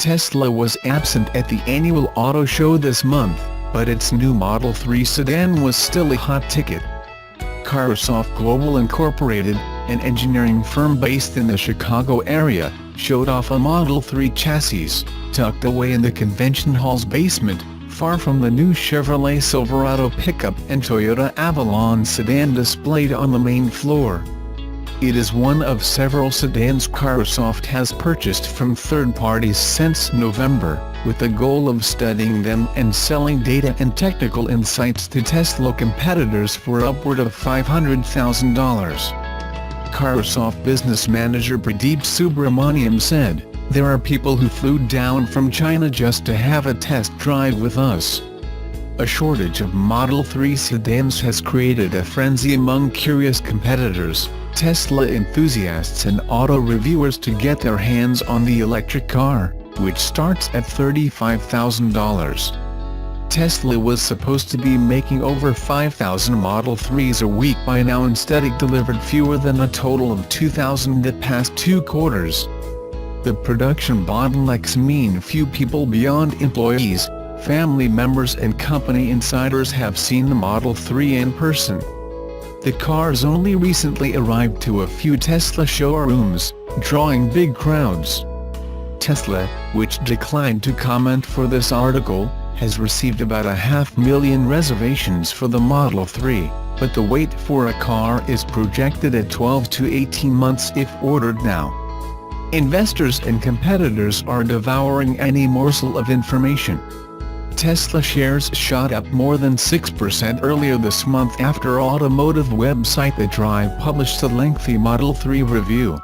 Tesla was absent at the annual auto show this month, but its new Model 3 sedan was still a hot ticket. Carsoft Global Incorporated, an engineering firm based in the Chicago area, showed off a Model 3 chassis, tucked away in the convention hall's basement, far from the new Chevrolet Silverado pickup and Toyota Avalon sedan displayed on the main floor. It is one of several sedans Carsoft has purchased from third parties since November, with the goal of studying them and selling data and technical insights to Tesla competitors for upward of $500,000. Carsoft business manager Pradeep Subramaniam said, "There are people who flew down from China just to have a test drive with us." A shortage of Model 3 sedans has created a frenzy among curious competitors, Tesla enthusiasts and auto reviewers to get their hands on the electric car, which starts at $35,000. Tesla was supposed to be making over 5,000 Model 3s a week by now. Instead it delivered fewer than a total of 2,000 the past 2 quarters. The production bottlenecks mean few people beyond employees, family members and company insiders have seen the Model 3 in person. The cars only recently arrived to a few Tesla showrooms, drawing big crowds. Tesla, which declined to comment for this article, has received about 500,000 reservations for the Model 3, but the wait for a car is projected at 12 to 18 months if ordered now. Investors and competitors are devouring any morsel of information. Tesla shares shot up more than 6% earlier this month after automotive website The Drive published a lengthy Model 3 review.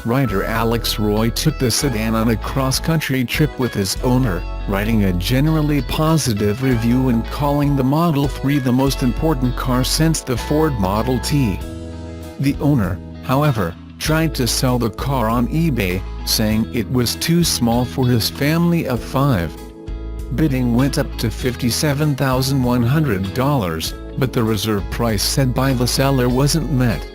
Writer Alex Roy took the sedan on a cross-country trip with his owner, writing a generally positive review and calling the Model 3 the most important car since the Ford Model T. The owner, however, tried to sell the car on eBay, saying it was too small for his family of 5. Bidding went up to $57,100, but the reserve price set by the seller wasn't met.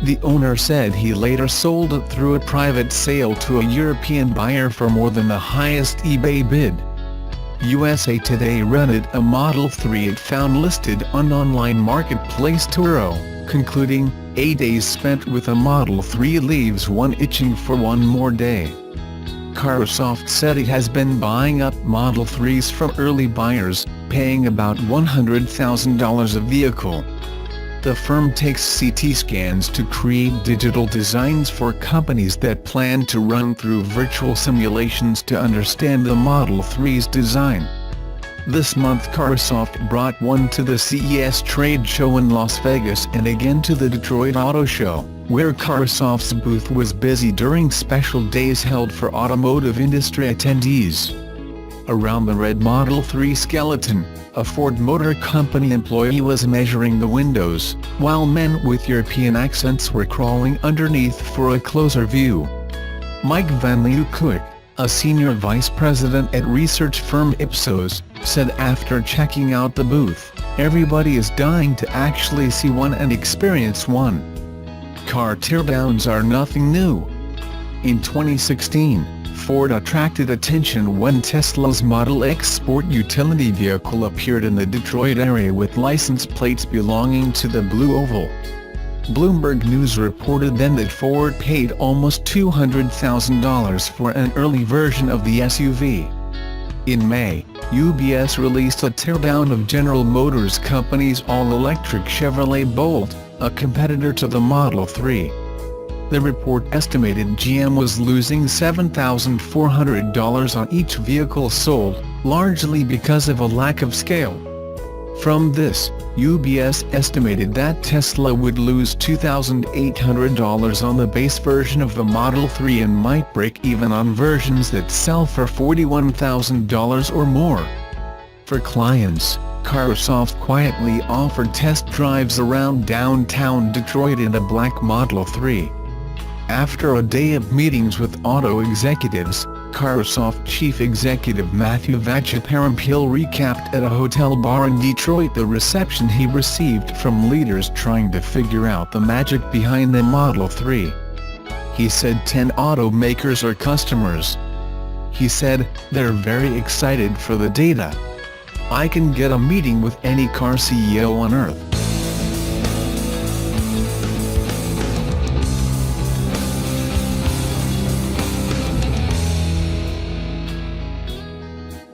The owner said he later sold it through a private sale to a European buyer for more than the highest eBay bid. USA Today rented a Model 3 it found listed on online marketplace Turo, concluding, "A day spent with a Model 3 leaves one itching for one more day." Carsoft said it has been buying up Model 3s from early buyers, paying about $100,000 a vehicle. The firm takes CT scans to create digital designs for companies that plan to run through virtual simulations to understand the Model 3's design. This month Carsoft brought one to the CES trade show in Las Vegas and again to the Detroit Auto Show, where Carsoft's booth was busy during special days held for automotive industry attendees. Around the red Model 3 skeleton, a Ford Motor Company employee was measuring the windows, while men with European accents were crawling underneath for a closer view. Mike Van Leeuwenhoek, a senior vice president at research firm Ipsos, said after checking out the booth, "Everybody is dying to actually see one and experience one." Car teardowns are nothing new. In 2016, Ford attracted attention when Tesla's Model X sport utility vehicle appeared in the Detroit area with license plates belonging to the Blue Oval. Bloomberg News reported then that Ford paid almost $200,000 for an early version of the SUV. In May, UBS released a teardown of General Motors Company's all-electric Chevrolet Bolt, a competitor to the Model 3. The report estimated GM was losing $7,400 on each vehicle sold, largely because of a lack of scale. From this, UBS estimated that Tesla would lose $2,800 on the base version of the Model 3 and might break even on versions that sell for $41,000 or more. For clients, Carsoft quietly offered test drives around downtown Detroit in a black Model 3. After a day of meetings with auto executives, Carsoft chief executive Matthew Vachaparampil recapped at a hotel bar in Detroit the reception he received from leaders trying to figure out the magic behind the Model 3. He said 10 automakers are customers. He said, "They're very excited for the data. I can get a meeting with any car CEO on earth."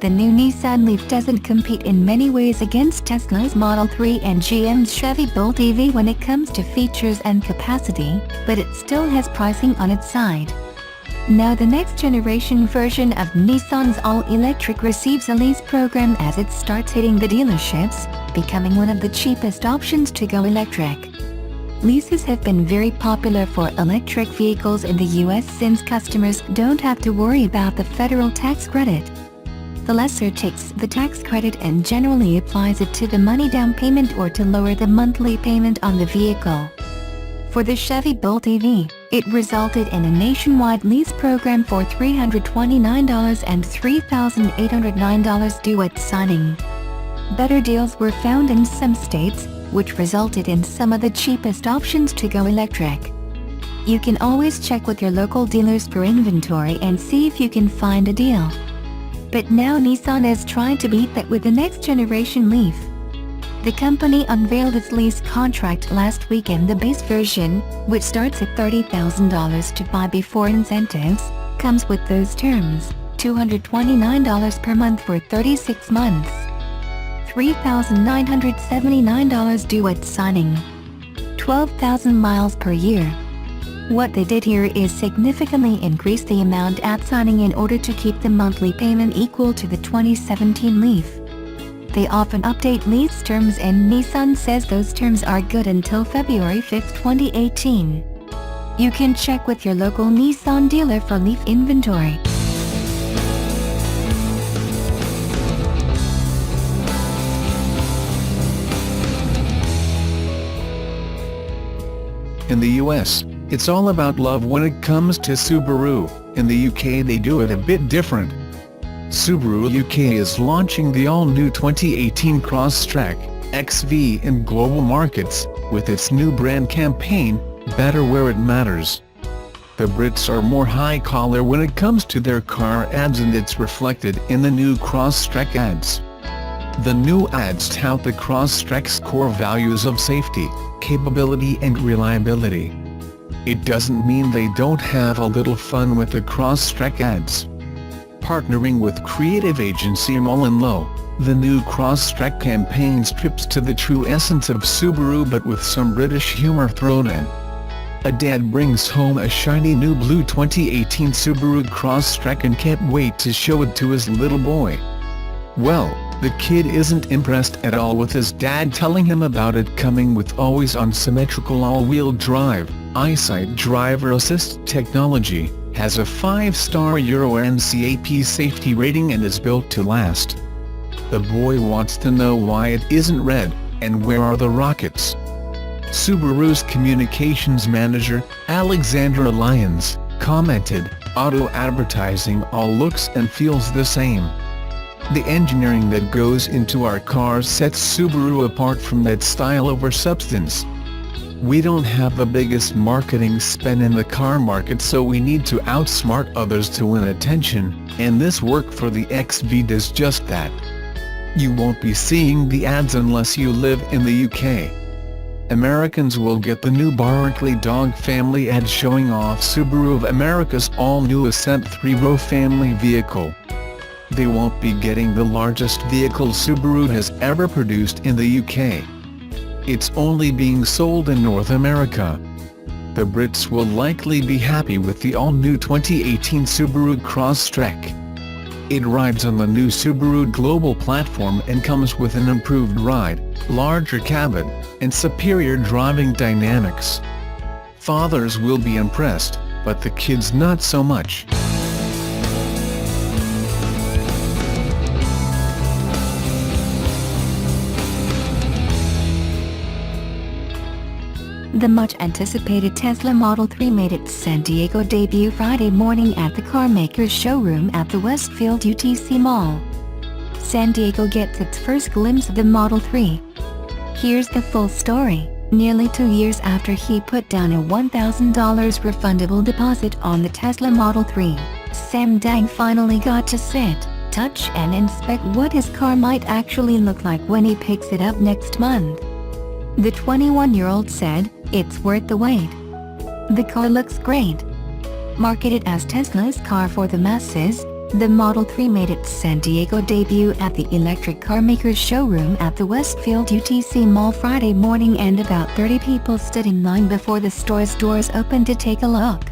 The new Nissan Leaf doesn't compete in many ways against Tesla's Model 3 and GM's Chevy Bolt EV when it comes to features and capacity, but it still has pricing on its side. Now the next generation version of Nissan's all-electric receives a lease program as it starts hitting the dealerships, becoming one of the cheapest options to go electric. Leases have been very popular for electric vehicles in the US since customers don't have to worry about the federal tax credit. The lessor takes the tax credit and generally applies it to the money down payment or to lower the monthly payment on the vehicle. For the Chevy Bolt EV, it resulted in a nationwide lease program for $329 and $3,809 due at signing. Better deals were found in some states, which resulted in some of the cheapest options to go electric. You can always check with your local dealers for inventory and see if you can find a deal. But now Nissan is trying to beat that with the next generation Leaf. The company unveiled its lease contract last week, and the base version, which starts at $30,000 to buy before incentives, comes with those terms: $229 per month for 36 months, $3,979 due at signing, 12,000 miles per year. What they did here is significantly increase the amount at signing in order to keep the monthly payment equal to the 2017 Leaf. They often update lease terms, and Nissan says those terms are good until February 5, 2018. You can check with your local Nissan dealer for Leaf inventory. In the US, it's all about love when it comes to Subaru. In the UK they do it a bit different. Subaru UK is launching the all-new 2018 Crosstrek XV in global markets, with its new brand campaign, "Better Where It Matters." The Brits are more high-collar when it comes to their car ads, and it's reflected in the new Crosstrek ads. The new ads tout the Crosstrek's core values of safety, capability and reliability. It doesn't mean they don't have a little fun with the Crosstrek ads. Partnering with creative agency Mullen-Lowe, the new Crosstrek campaign strips to the true essence of Subaru, but with some British humour thrown in. A dad brings home a shiny new blue 2018 Subaru Crosstrek and can't wait to show it to his little boy. Well, the kid isn't impressed at all with his dad telling him about it coming with always-on symmetrical all-wheel drive, eyesight driver assist technology, has a 5-star Euro NCAP safety rating and is built to last. The boy wants to know why it isn't red, and where are the rockets. Subaru's communications manager, Alexandra Lyons, commented, "Auto advertising all looks and feels the same. The engineering that goes into our cars sets Subaru apart from that style over substance. We don't have the biggest marketing spend in the car market, so we need to outsmart others to win attention, and this work for the XV does just that." You won't be seeing the ads unless you live in the UK. Americans will get the new Barkley dog family ad showing off Subaru of America's all-new Ascent 3-row family vehicle. They won't be getting the largest vehicle Subaru has ever produced in the UK. It's only being sold in North America. The Brits will likely be happy with the all-new 2018 Subaru Crosstrek. It rides on the new Subaru Global platform and comes with an improved ride, larger cabin, and superior driving dynamics. Fathers will be impressed, but the kids not so much. The much-anticipated Tesla Model 3 made its San Diego debut Friday morning at the carmaker's showroom at the Westfield UTC Mall. San Diego gets its first glimpse of the Model 3. Here's the full story. Nearly 2 years after he put down a $1,000 refundable deposit on the Tesla Model 3, Sam Dang finally got to sit, touch and inspect what his car might actually look like when he picks it up next month. The 21-year-old said, "It's worth the wait. The car looks great." Marketed as Tesla's car for the masses, the Model 3 made its San Diego debut at the electric car maker's showroom at the Westfield UTC Mall Friday morning, and about 30 people stood in line before the store's doors opened to take a look.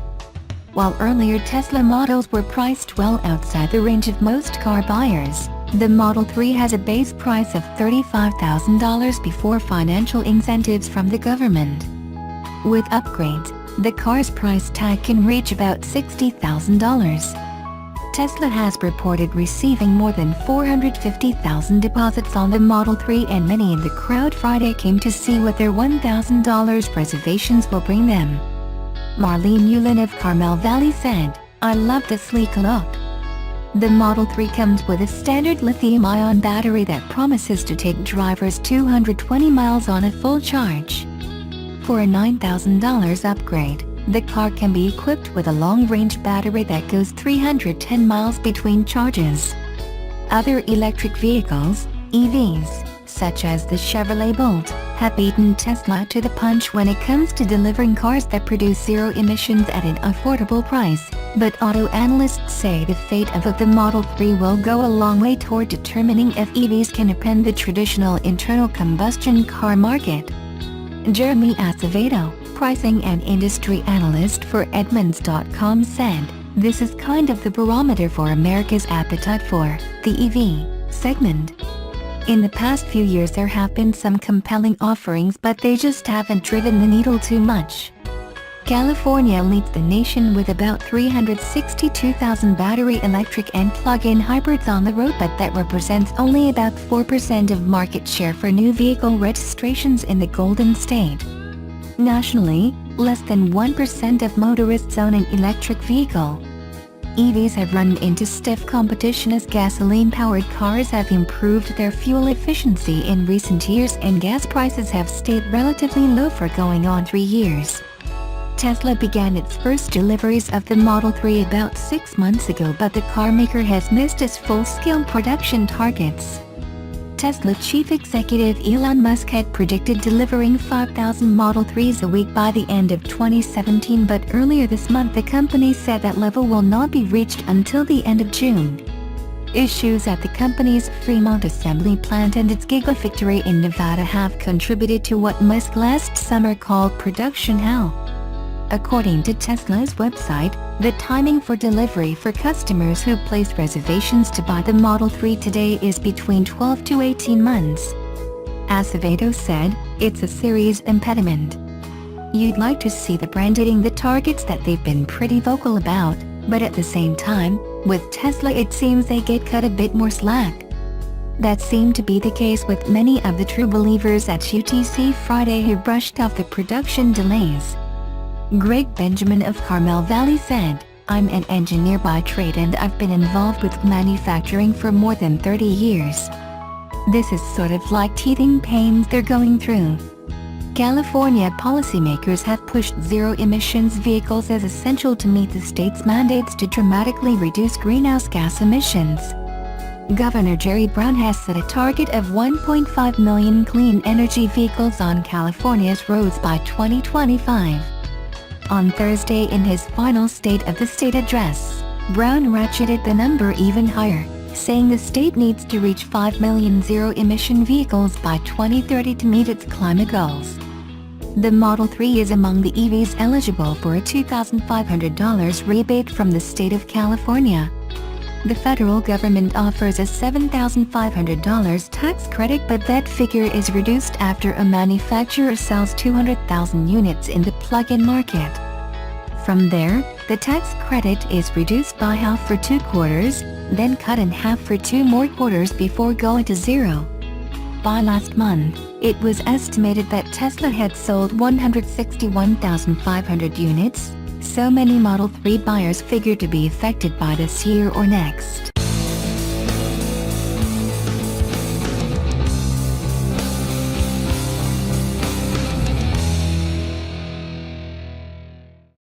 While earlier Tesla models were priced well outside the range of most car buyers, the Model 3 has a base price of $35,000 before financial incentives from the government. With upgrades, the car's price tag can reach about $60,000. Tesla has reported receiving more than 450,000 deposits on the Model 3, and many in the crowd Friday came to see what their $1,000 reservations will bring them. Marlene Yulin of Carmel Valley said, "I love the sleek look." The Model 3 comes with a standard lithium-ion battery that promises to take drivers 220 miles on a full charge. For a $9,000 upgrade, the car can be equipped with a long-range battery that goes 310 miles between charges. Other electric vehicles, EVs, such as the Chevrolet Bolt, have beaten Tesla to the punch when it comes to delivering cars that produce zero emissions at an affordable price, but auto analysts say the fate of the Model 3 will go a long way toward determining if EVs can upend the traditional internal combustion car market. Jeremy Acevedo, pricing and industry analyst for Edmunds.com, said, "This is kind of the barometer for America's appetite for the EV segment. In the past few years there have been some compelling offerings, but they just haven't driven the needle too much." California leads the nation with about 362,000 battery electric and plug-in hybrids on the road, but that represents only about 4% of market share for new vehicle registrations in the Golden State. Nationally, less than 1% of motorists own an electric vehicle. EVs have run into stiff competition as gasoline-powered cars have improved their fuel efficiency in recent years, and gas prices have stayed relatively low for going on 3 years. Tesla began its first deliveries of the Model 3 about 6 months ago, but the car maker has missed its full-scale production targets. Tesla chief executive Elon Musk had predicted delivering 5,000 Model 3s a week by the end of 2017, but earlier this month the company said that level will not be reached until the end of June. Issues at the company's Fremont assembly plant and its Gigafactory in Nevada have contributed to what Musk last summer called production hell. According to Tesla's website, the timing for delivery for customers who place reservations to buy the Model 3 today is between 12 to 18 months. Acevedo said, "It's a serious impediment. You'd like to see the brand hitting the targets that they've been pretty vocal about, but at the same time, with Tesla it seems they get cut a bit more slack." That seemed to be the case with many of the true believers at UTC Friday who brushed off the production delays. Greg Benjamin of Carmel Valley said, "I'm an engineer by trade and I've been involved with manufacturing for more than 30 years. This is sort of like teething pains they're going through." California policymakers have pushed zero-emissions vehicles as essential to meet the state's mandates to dramatically reduce greenhouse gas emissions. Governor Jerry Brown has set a target of 1.5 million clean energy vehicles on California's roads by 2025. On Thursday in his final State of the State address, Brown ratcheted the number even higher, saying the state needs to reach 5 million zero-emission vehicles by 2030 to meet its climate goals. The Model 3 is among the EVs eligible for a $2,500 rebate from the state of California. The federal government offers a $7,500 tax credit, but that figure is reduced after a manufacturer sells 200,000 units in the plug-in market. From there, the tax credit is reduced by half for 2 quarters, then cut in half for 2 more quarters before going to zero. By last month, it was estimated that Tesla had sold 161,500 units. So many Model 3 buyers figure to be affected by this year or next.